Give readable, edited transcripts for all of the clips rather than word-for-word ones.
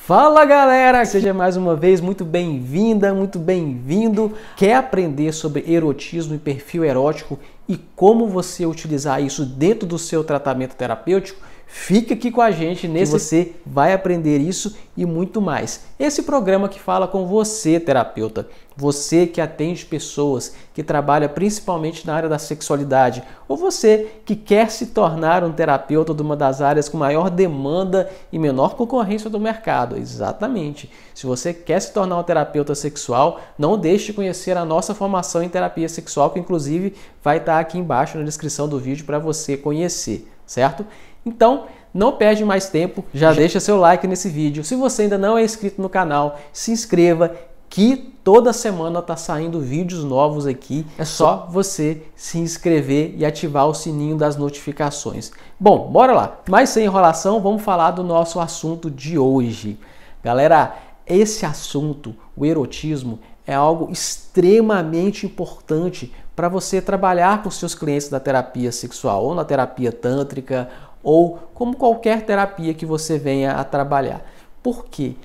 Fala galera, seja mais uma vez muito bem-vinda, muito bem-vindo. Quer aprender sobre erotismo e perfil erótico e como você utilizar isso dentro do seu tratamento terapêutico? Fica aqui com a gente, você vai aprender isso e muito mais. Esse programa que fala com você, terapeuta, você que atende pessoas, que trabalha principalmente na área da sexualidade, ou você que quer se tornar um terapeuta de uma das áreas com maior demanda e menor concorrência do mercado. Exatamente. Se você quer se tornar um terapeuta sexual, não deixe de conhecer a nossa formação em terapia sexual, que inclusive vai estar aqui embaixo na descrição do vídeo para você conhecer, certo? Então, não perde mais tempo, já deixa seu like nesse vídeo. Se você ainda não é inscrito no canal, se inscreva, que toda semana está saindo vídeos novos aqui. É só você se inscrever e ativar o sininho das notificações. Bom, bora lá. Mas sem enrolação, vamos falar do nosso assunto de hoje. Galera, esse assunto, o erotismo, é algo extremamente importante para você trabalhar com seus clientes da terapia sexual ou na terapia tântrica ou como qualquer terapia que você venha a trabalhar. Por quê?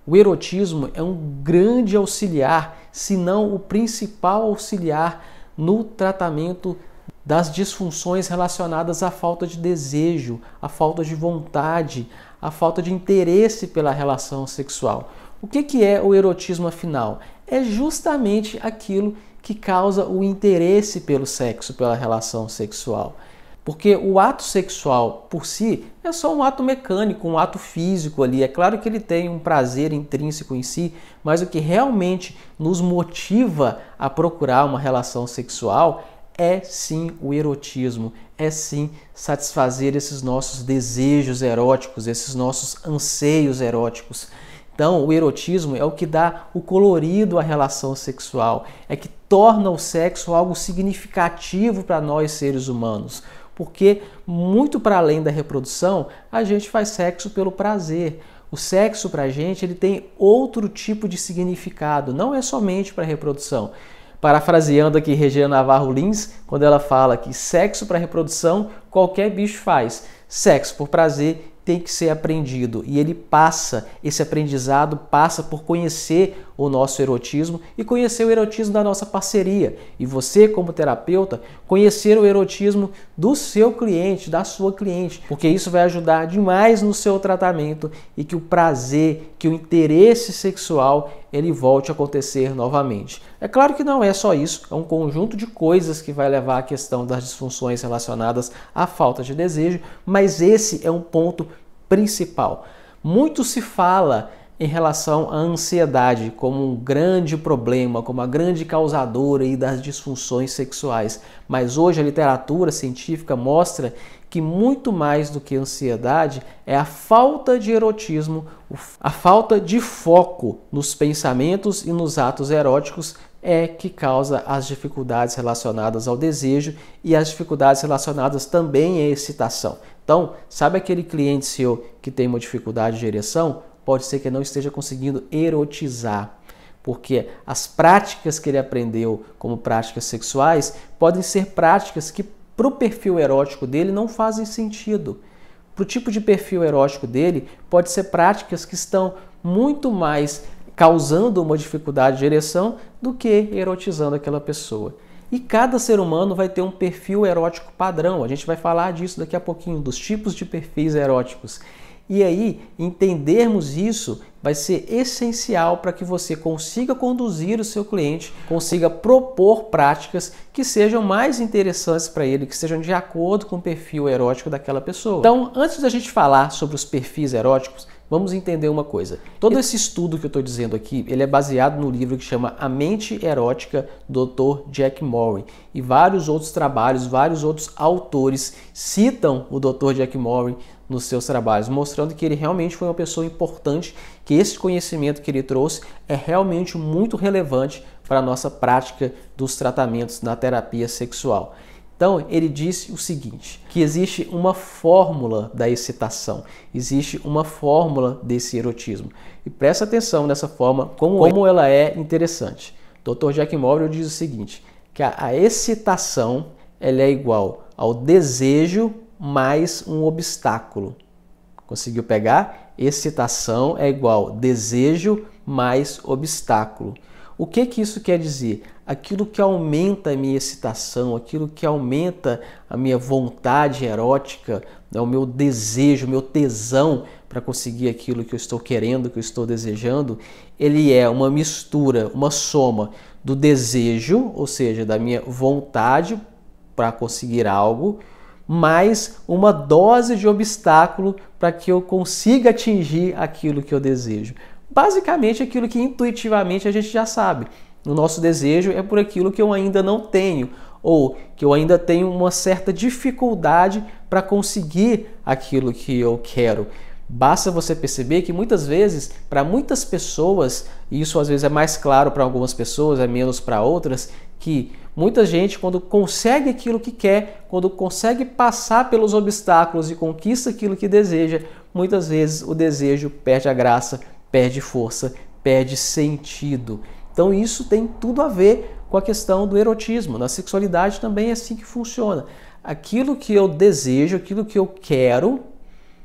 O erotismo é um grande auxiliar, se não o principal auxiliar no tratamento das disfunções relacionadas à falta de desejo, à falta de vontade, à falta de interesse pela relação sexual. O que é o erotismo afinal? É justamente aquilo que causa o interesse pelo sexo, pela relação sexual. Porque o ato sexual por si é só um ato mecânico, um ato físico ali. É claro que ele tem um prazer intrínseco em si, mas o que realmente nos motiva a procurar uma relação sexual é sim o erotismo, é sim satisfazer esses nossos desejos eróticos, esses nossos anseios eróticos. Então, o erotismo é o que dá o colorido à relação sexual, é que torna o sexo algo significativo para nós seres humanos. Porque, muito para além da reprodução, a gente faz sexo pelo prazer. O sexo para a gente ele tem outro tipo de significado, não é somente para reprodução. Parafraseando aqui Regina Navarro Lins, quando ela fala que sexo para reprodução qualquer bicho faz, sexo por prazer tem que ser aprendido e esse aprendizado passa por conhecer o nosso erotismo e conhecer o erotismo da nossa parceria. E você, como terapeuta, conhecer o erotismo do seu cliente, da sua cliente, porque isso vai ajudar demais no seu tratamento e que o prazer, que o interesse sexual, ele volte a acontecer novamente. É claro que não é só isso, é um conjunto de coisas que vai levar à questão das disfunções relacionadas à falta de desejo, mas esse é um ponto principal. Muito se fala em relação à ansiedade como um grande problema, como a grande causadora aí das disfunções sexuais, mas hoje a literatura científica mostra que muito mais do que ansiedade é a falta de erotismo, a falta de foco nos pensamentos e nos atos eróticos é que causa as dificuldades relacionadas ao desejo e as dificuldades relacionadas também à excitação. Então, sabe aquele cliente seu que tem uma dificuldade de ereção? Pode ser que não esteja conseguindo erotizar, porque as práticas que ele aprendeu como práticas sexuais podem ser práticas que para o perfil erótico dele não fazem sentido. Para o tipo de perfil erótico dele, pode ser práticas que estão muito mais causando uma dificuldade de ereção do que erotizando aquela pessoa. E cada ser humano vai ter um perfil erótico padrão. A gente vai falar disso daqui a pouquinho, dos tipos de perfis eróticos. E aí, entendermos isso vai ser essencial para que você consiga conduzir o seu cliente, consiga propor práticas que sejam mais interessantes para ele, que sejam de acordo com o perfil erótico daquela pessoa. Então, antes da gente falar sobre os perfis eróticos, vamos entender uma coisa. Todo esse estudo que eu estou dizendo aqui, ele é baseado no livro que chama A Mente Erótica, do Dr. Jack Morin. E vários outros trabalhos, vários outros autores citam o Dr. Jack Morin nos seus trabalhos, mostrando que ele realmente foi uma pessoa importante, que esse conhecimento que ele trouxe é realmente muito relevante para a nossa prática dos tratamentos na terapia sexual. Então, ele disse o seguinte, que existe uma fórmula da excitação, existe uma fórmula desse erotismo. E presta atenção nessa forma, como ela é interessante. Dr. Jack Morin diz o seguinte, que a excitação ela é igual ao desejo mais um obstáculo. Conseguiu pegar? Excitação é igual desejo mais obstáculo. O que isso quer dizer? Aquilo que aumenta a minha excitação, aquilo que aumenta a minha vontade erótica, né, o meu desejo, o meu tesão para conseguir aquilo que eu estou querendo, que eu estou desejando, ele é uma mistura, uma soma do desejo, ou seja, da minha vontade para conseguir algo, mais uma dose de obstáculo para que eu consiga atingir aquilo que eu desejo. Basicamente aquilo que intuitivamente a gente já sabe. O nosso desejo é por aquilo que eu ainda não tenho, ou que eu ainda tenho uma certa dificuldade para conseguir aquilo que eu quero. Basta você perceber que muitas vezes, para muitas pessoas, e isso às vezes é mais claro para algumas pessoas, é menos para outras, que muita gente, quando consegue aquilo que quer, quando consegue passar pelos obstáculos e conquista aquilo que deseja, muitas vezes o desejo perde a graça, perde força, perde sentido. Então isso tem tudo a ver com a questão do erotismo. Na sexualidade também é assim que funciona. Aquilo que eu desejo, aquilo que eu quero,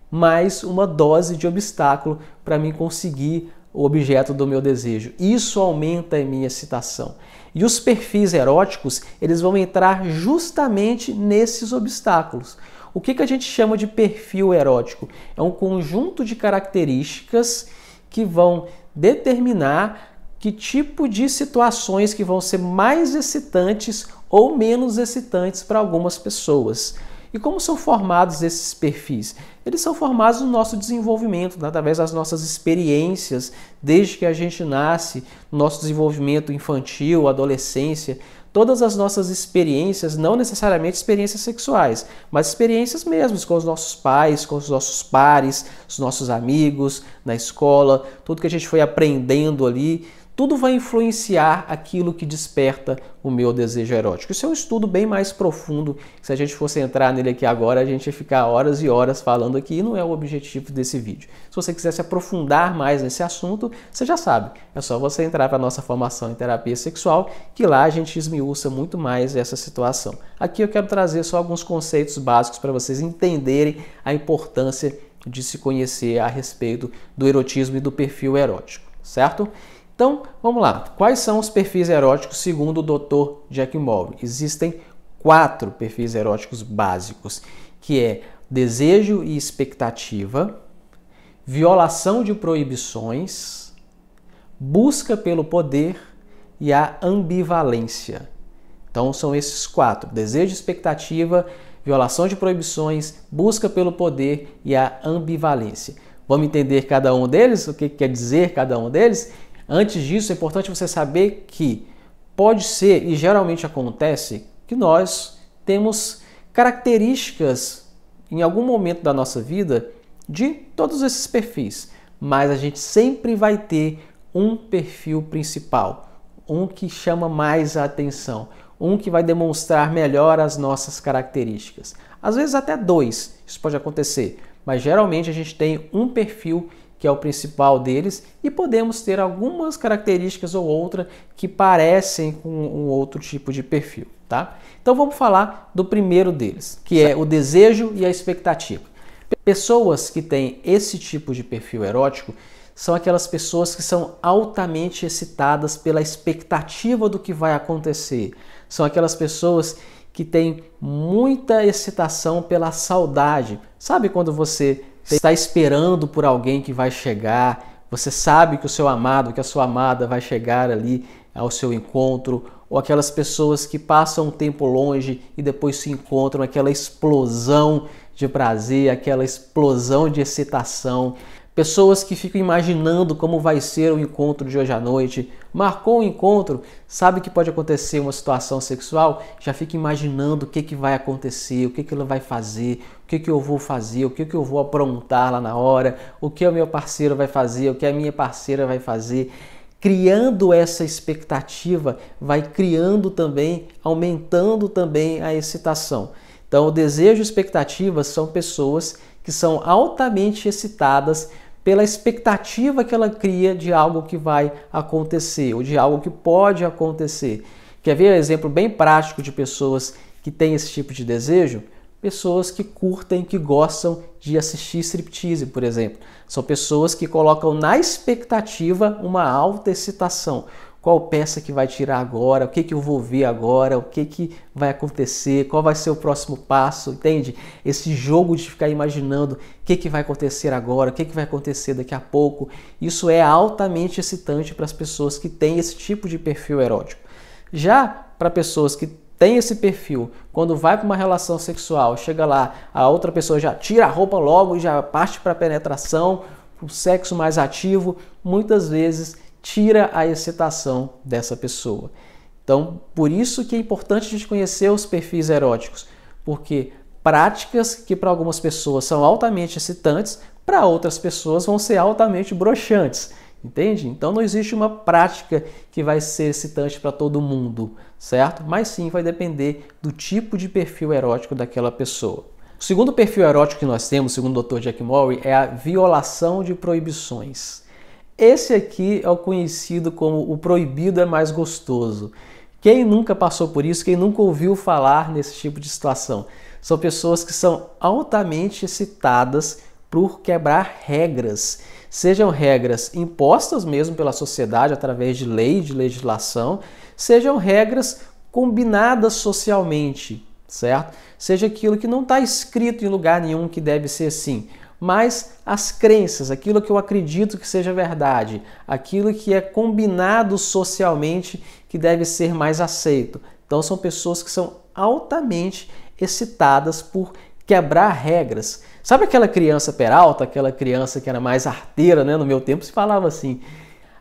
mais uma dose de obstáculo para mim conseguir o objeto do meu desejo. Isso aumenta a minha excitação. E os perfis eróticos, eles vão entrar justamente nesses obstáculos. O que a gente chama de perfil erótico? É um conjunto de características que vão determinar que tipo de situações que vão ser mais excitantes ou menos excitantes para algumas pessoas. E como são formados esses perfis? Eles são formados no nosso desenvolvimento, através das nossas experiências, desde que a gente nasce, no nosso desenvolvimento infantil, adolescência, todas as nossas experiências, não necessariamente experiências sexuais, mas experiências mesmo com os nossos pais, com os nossos pares, os nossos amigos, na escola, tudo que a gente foi aprendendo ali, tudo vai influenciar aquilo que desperta o meu desejo erótico. Isso é um estudo bem mais profundo. Se a gente fosse entrar nele aqui agora, a gente ia ficar horas e horas falando aqui e não é o objetivo desse vídeo. Se você quiser se aprofundar mais nesse assunto, você já sabe. É só você entrar para a nossa formação em terapia sexual, que lá a gente esmiuça muito mais essa situação. Aqui eu quero trazer só alguns conceitos básicos para vocês entenderem a importância de se conhecer a respeito do erotismo e do perfil erótico, certo? Então, vamos lá. Quais são os perfis eróticos segundo o Dr. Jack Moll? Existem 4 perfis eróticos básicos, que é desejo e expectativa, violação de proibições, busca pelo poder e a ambivalência. Então, são esses 4. Desejo, expectativa, violação de proibições, busca pelo poder e a ambivalência. Vamos entender cada um deles? O que quer dizer cada um deles? Antes disso, é importante você saber que pode ser, e geralmente acontece, que nós temos características em algum momento da nossa vida de todos esses perfis, mas a gente sempre vai ter um perfil principal, um que chama mais a atenção, um que vai demonstrar melhor as nossas características. Às vezes até 2, isso pode acontecer, mas geralmente a gente tem um perfil que é o principal deles, e podemos ter algumas características ou outra que parecem com um outro tipo de perfil, tá? Então vamos falar do primeiro deles, que é o desejo e a expectativa. Pessoas que têm esse tipo de perfil erótico são aquelas pessoas que são altamente excitadas pela expectativa do que vai acontecer. São aquelas pessoas que têm muita excitação pela saudade. Sabe quando você está esperando por alguém que vai chegar, você sabe que o seu amado, que a sua amada vai chegar ali ao seu encontro, ou aquelas pessoas que passam um tempo longe e depois se encontram, aquela explosão de prazer, aquela explosão de excitação. Pessoas que ficam imaginando como vai ser o encontro de hoje à noite. Marcou um encontro, sabe que pode acontecer uma situação sexual, já fica imaginando o que vai acontecer, o que ela vai fazer, o que eu vou fazer, o que eu vou aprontar lá na hora, o que o meu parceiro vai fazer, o que a minha parceira vai fazer. Criando essa expectativa, vai criando também, aumentando também a excitação. Então, o desejo e expectativa são pessoas que são altamente excitadas pela expectativa que ela cria de algo que vai acontecer ou de algo que pode acontecer. Quer ver um exemplo bem prático de pessoas que têm esse tipo de desejo? pessoas que curtem, que gostam de assistir striptease, por exemplo. São pessoas que colocam na expectativa uma alta excitação. Qual peça que vai tirar agora, o que eu vou ver agora, o que vai acontecer, qual vai ser o próximo passo, entende? Esse jogo de ficar imaginando o que vai acontecer agora, o que vai acontecer daqui a pouco, isso é altamente excitante para as pessoas que têm esse tipo de perfil erótico. Já para pessoas que têm esse perfil, quando vai para uma relação sexual, chega lá, a outra pessoa já tira a roupa logo e já parte para a penetração, o sexo mais ativo, muitas vezes tira a excitação dessa pessoa. Então, por isso que é importante a gente conhecer os perfis eróticos, porque práticas que para algumas pessoas são altamente excitantes, para outras pessoas vão ser altamente broxantes, entende? Então não existe uma prática que vai ser excitante para todo mundo, certo? Mas sim vai depender do tipo de perfil erótico daquela pessoa. O segundo perfil erótico que nós temos, segundo o Dr. Jack Morey, é a violação de proibições. Esse aqui é o conhecido como o proibido é mais gostoso. Quem nunca passou por isso, quem nunca ouviu falar nesse tipo de situação? São pessoas que são altamente excitadas por quebrar regras, sejam regras impostas mesmo pela sociedade através de lei, de legislação, sejam regras combinadas socialmente, certo? Seja aquilo que não está escrito em lugar nenhum que deve ser assim, mas as crenças, aquilo que eu acredito que seja verdade, aquilo que é combinado socialmente que deve ser mais aceito. Então são pessoas que são altamente excitadas por quebrar regras. Sabe aquela criança peralta, aquela criança que era mais arteira, né? No meu tempo se falava assim,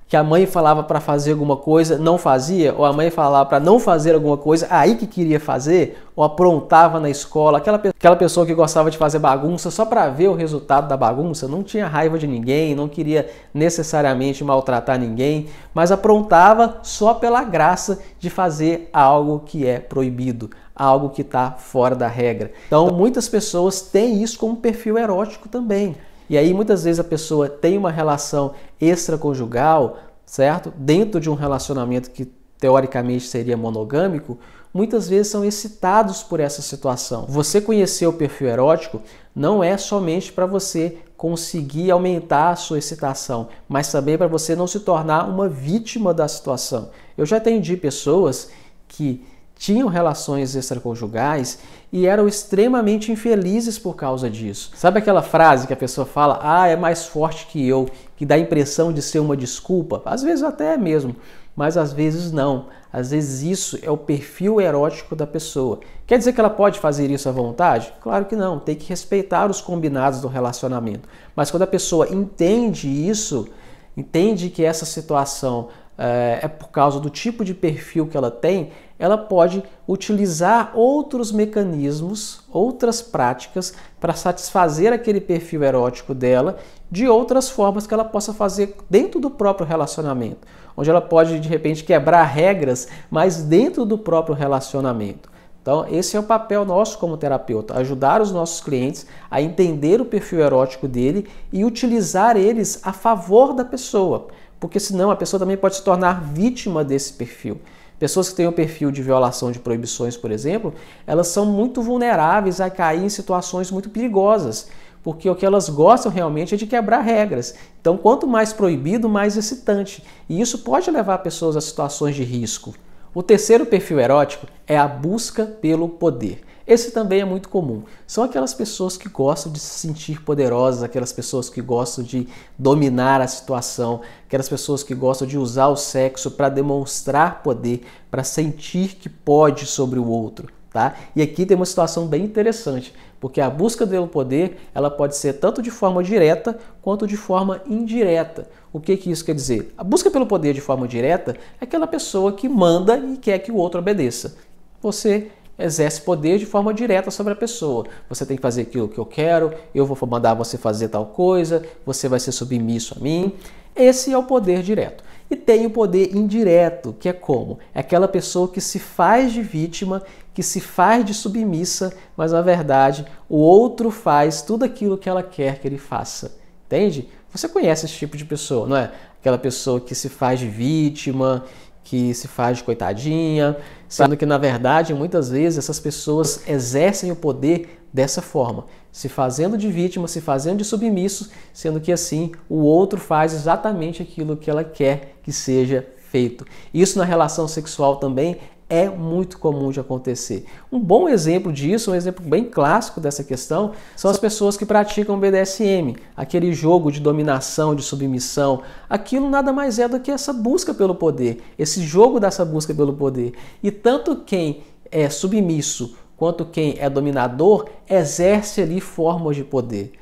que a mãe falava para fazer alguma coisa, não fazia, ou a mãe falava para não fazer alguma coisa, aí que queria fazer, ou aprontava na escola, aquela pessoa que gostava de fazer bagunça só para ver o resultado da bagunça, não tinha raiva de ninguém, não queria necessariamente maltratar ninguém, mas aprontava só pela graça de fazer algo que é proibido, algo que está fora da regra. Então muitas pessoas têm isso como perfil erótico também. E aí muitas vezes a pessoa tem uma relação extraconjugal, certo? Dentro de um relacionamento que teoricamente seria monogâmico, muitas vezes são excitados por essa situação. Você conhecer o perfil erótico não é somente para você conseguir aumentar a sua excitação, mas também para você não se tornar uma vítima da situação. Eu já atendi pessoas que tinham relações extraconjugais e eram extremamente infelizes por causa disso. Sabe aquela frase que a pessoa fala, é mais forte que eu, que dá a impressão de ser uma desculpa? Às vezes até é mesmo, mas às vezes não. Às vezes isso é o perfil erótico da pessoa. Quer dizer que ela pode fazer isso à vontade? Claro que não, tem que respeitar os combinados do relacionamento. Mas quando a pessoa entende isso, entende que essa situação é por causa do tipo de perfil que ela tem, ela pode utilizar outros mecanismos, outras práticas para satisfazer aquele perfil erótico dela de outras formas que ela possa fazer dentro do próprio relacionamento, onde ela pode de repente quebrar regras, mas dentro do próprio relacionamento. Então esse é o papel nosso como terapeuta, ajudar os nossos clientes a entender o perfil erótico dele e utilizar eles a favor da pessoa, porque senão a pessoa também pode se tornar vítima desse perfil. Pessoas que têm um perfil de violação de proibições, por exemplo, elas são muito vulneráveis a cair em situações muito perigosas, porque o que elas gostam realmente é de quebrar regras. Então, quanto mais proibido, mais excitante. E isso pode levar pessoas a situações de risco. O terceiro perfil erótico é a busca pelo poder. Esse também é muito comum. São aquelas pessoas que gostam de se sentir poderosas, aquelas pessoas que gostam de dominar a situação, aquelas pessoas que gostam de usar o sexo para demonstrar poder, para sentir que pode sobre o outro, tá? E aqui tem uma situação bem interessante, porque a busca pelo poder, ela pode ser tanto de forma direta quanto de forma indireta. O que isso quer dizer? A busca pelo poder de forma direta é aquela pessoa que manda e quer que o outro obedeça. Você exerce poder de forma direta sobre a pessoa. Você tem que fazer aquilo que eu quero, eu vou mandar você fazer tal coisa, você vai ser submisso a mim. Esse é o poder direto. E tem o poder indireto, que é como? É aquela pessoa que se faz de vítima, que se faz de submissa, mas na verdade o outro faz tudo aquilo que ela quer que ele faça. Entende? Você conhece esse tipo de pessoa, não é? Aquela pessoa que se faz de vítima, que se faz de coitadinha, sendo que, na verdade, muitas vezes essas pessoas exercem o poder dessa forma, se fazendo de vítima, se fazendo de submisso, sendo que assim o outro faz exatamente aquilo que ela quer que seja feito. Isso na relação sexual também é muito comum de acontecer. Um bom exemplo disso, um exemplo bem clássico dessa questão, são as pessoas que praticam BDSM, aquele jogo de dominação, de submissão. Aquilo nada mais é do que essa busca pelo poder, esse jogo dessa busca pelo poder. E tanto quem é submisso quanto quem é dominador exerce ali formas de poder.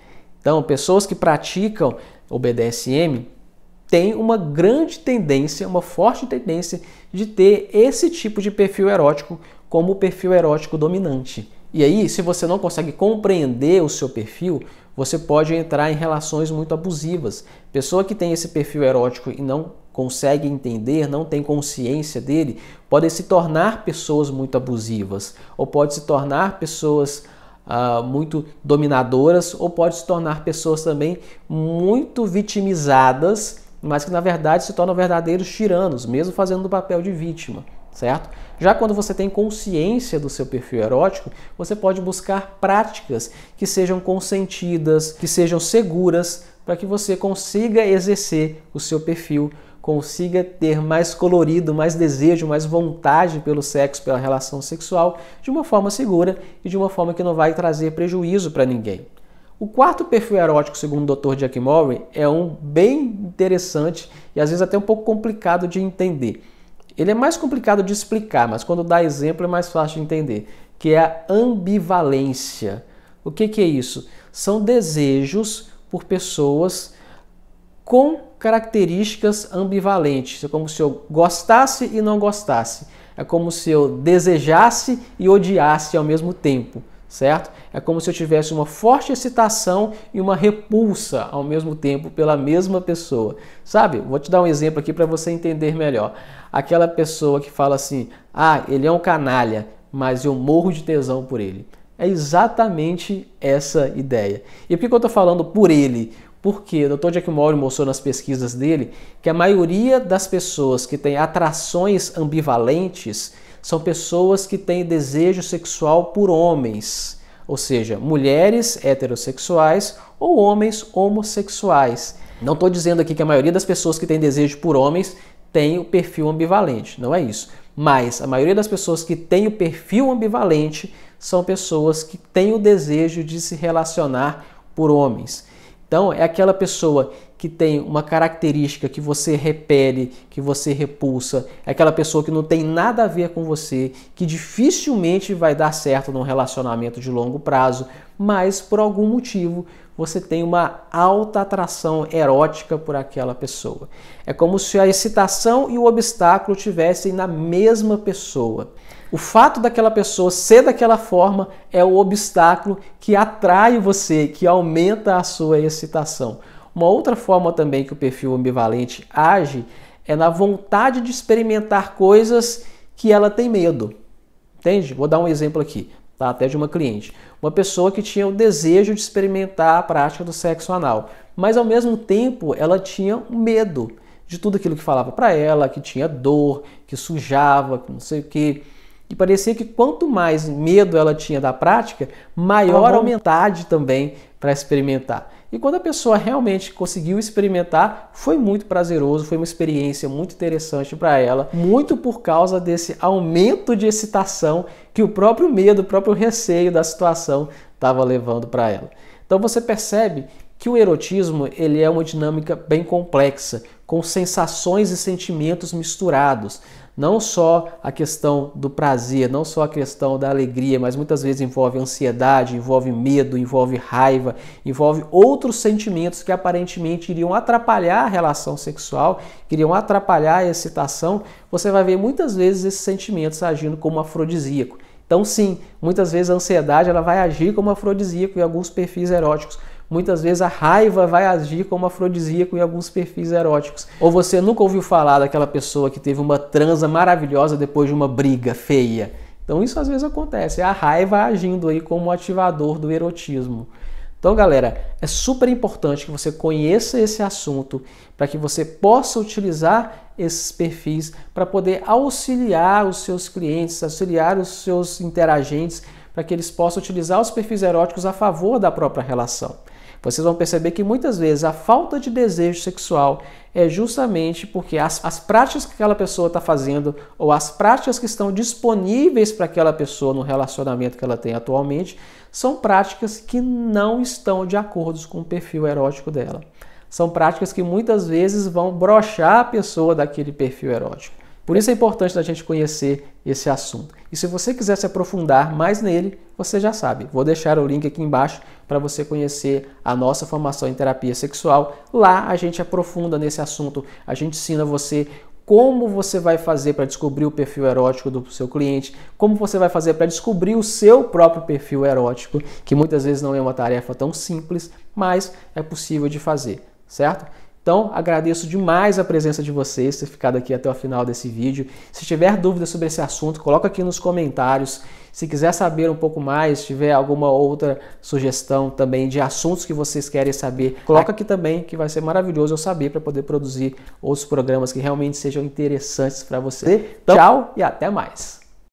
Então, pessoas que praticam o BDSM têm uma grande tendência, uma forte tendência de ter esse tipo de perfil erótico como o perfil erótico dominante. E aí, se você não consegue compreender o seu perfil, você pode entrar em relações muito abusivas. Pessoa que tem esse perfil erótico e não consegue entender, não tem consciência dele, pode se tornar pessoas muito abusivas, ou pode se tornar pessoas muito dominadoras, ou pode se tornar pessoas também muito vitimizadas, mas que na verdade se tornam verdadeiros tiranos, mesmo fazendo o papel de vítima, certo? Já quando você tem consciência do seu perfil erótico, você pode buscar práticas que sejam consentidas, que sejam seguras, para que você consiga exercer o seu perfil, consiga ter mais colorido, mais desejo, mais vontade pelo sexo, pela relação sexual, de uma forma segura e de uma forma que não vai trazer prejuízo para ninguém. O quarto perfil erótico, segundo o Dr. Jack Murray, é um bem interessante e às vezes até um pouco complicado de entender. Ele é mais complicado de explicar, mas quando dá exemplo é mais fácil de entender, que é a ambivalência. O que é isso? São desejos por pessoas com características ambivalentes. É como se eu gostasse e não gostasse. É como se eu desejasse e odiasse ao mesmo tempo, certo? É como se eu tivesse uma forte excitação e uma repulsa ao mesmo tempo pela mesma pessoa. Sabe? Vou te dar um exemplo aqui para você entender melhor. Aquela pessoa que fala assim, ele é um canalha, mas eu morro de tesão por ele. É exatamente essa ideia. E por que eu estou falando por ele? Porque o Dr. Jack Murray mostrou nas pesquisas dele que a maioria das pessoas que têm atrações ambivalentes são pessoas que têm desejo sexual por homens, ou seja, mulheres heterossexuais ou homens homossexuais. Não estou dizendo aqui que a maioria das pessoas que têm desejo por homens tem o perfil ambivalente, não é isso. Mas a maioria das pessoas que têm o perfil ambivalente são pessoas que têm o desejo de se relacionar por homens. Então, é aquela pessoa que tem uma característica que você repele, que você repulsa, é aquela pessoa que não tem nada a ver com você, que dificilmente vai dar certo num relacionamento de longo prazo, mas por algum motivo você tem uma alta atração erótica por aquela pessoa. É como se a excitação e o obstáculo estivessem na mesma pessoa. O fato daquela pessoa ser daquela forma é o obstáculo que atrai você, que aumenta a sua excitação. Uma outra forma também que o perfil ambivalente age é na vontade de experimentar coisas que ela tem medo. Entende? Vou dar um exemplo aqui, tá? Até de uma cliente. Uma pessoa que tinha o desejo de experimentar a prática do sexo anal, mas ao mesmo tempo ela tinha medo de tudo aquilo que falava para ela, que tinha dor, que sujava, que não sei o quê. E parecia que quanto mais medo ela tinha da prática, maior a vontade também para experimentar. E quando a pessoa realmente conseguiu experimentar, foi muito prazeroso, foi uma experiência muito interessante para ela, muito por causa desse aumento de excitação que o próprio medo, o próprio receio da situação estava levando para ela. Então você percebe que o erotismo ele é uma dinâmica bem complexa, com sensações e sentimentos misturados. Não só a questão do prazer, não só a questão da alegria, mas muitas vezes envolve ansiedade, envolve medo, envolve raiva, envolve outros sentimentos que aparentemente iriam atrapalhar a relação sexual, que iriam atrapalhar a excitação. Você vai ver muitas vezes esses sentimentos agindo como afrodisíaco. Então sim, muitas vezes a ansiedade ela vai agir como afrodisíaco em alguns perfis eróticos. Muitas vezes a raiva vai agir como afrodisíaco em alguns perfis eróticos. Ou você nunca ouviu falar daquela pessoa que teve uma transa maravilhosa depois de uma briga feia. Então isso às vezes acontece, é a raiva agindo aí como ativador do erotismo. Então, galera, é super importante que você conheça esse assunto para que você possa utilizar esses perfis para poder auxiliar os seus clientes, auxiliar os seus interagentes, para que eles possam utilizar os perfis eróticos a favor da própria relação. Vocês vão perceber que muitas vezes a falta de desejo sexual é justamente porque as práticas que aquela pessoa está fazendo ou as práticas que estão disponíveis para aquela pessoa no relacionamento que ela tem atualmente são práticas que não estão de acordo com o perfil erótico dela. São práticas que muitas vezes vão broxar a pessoa daquele perfil erótico. Por isso é importante a gente conhecer esse assunto. E se você quiser se aprofundar mais nele, você já sabe. Vou deixar o link aqui embaixo para você conhecer a nossa formação em terapia sexual. Lá a gente aprofunda nesse assunto, a gente ensina você como você vai fazer para descobrir o perfil erótico do seu cliente, como você vai fazer para descobrir o seu próprio perfil erótico, que muitas vezes não é uma tarefa tão simples, mas é possível de fazer, certo? Então, agradeço demais a presença de vocês, ter ficado aqui até o final desse vídeo. Se tiver dúvidas sobre esse assunto, coloca aqui nos comentários. Se quiser saber um pouco mais, tiver alguma outra sugestão também de assuntos que vocês querem saber, coloca aqui também, que vai ser maravilhoso eu saber para poder produzir outros programas que realmente sejam interessantes para você. Então, tchau e até mais!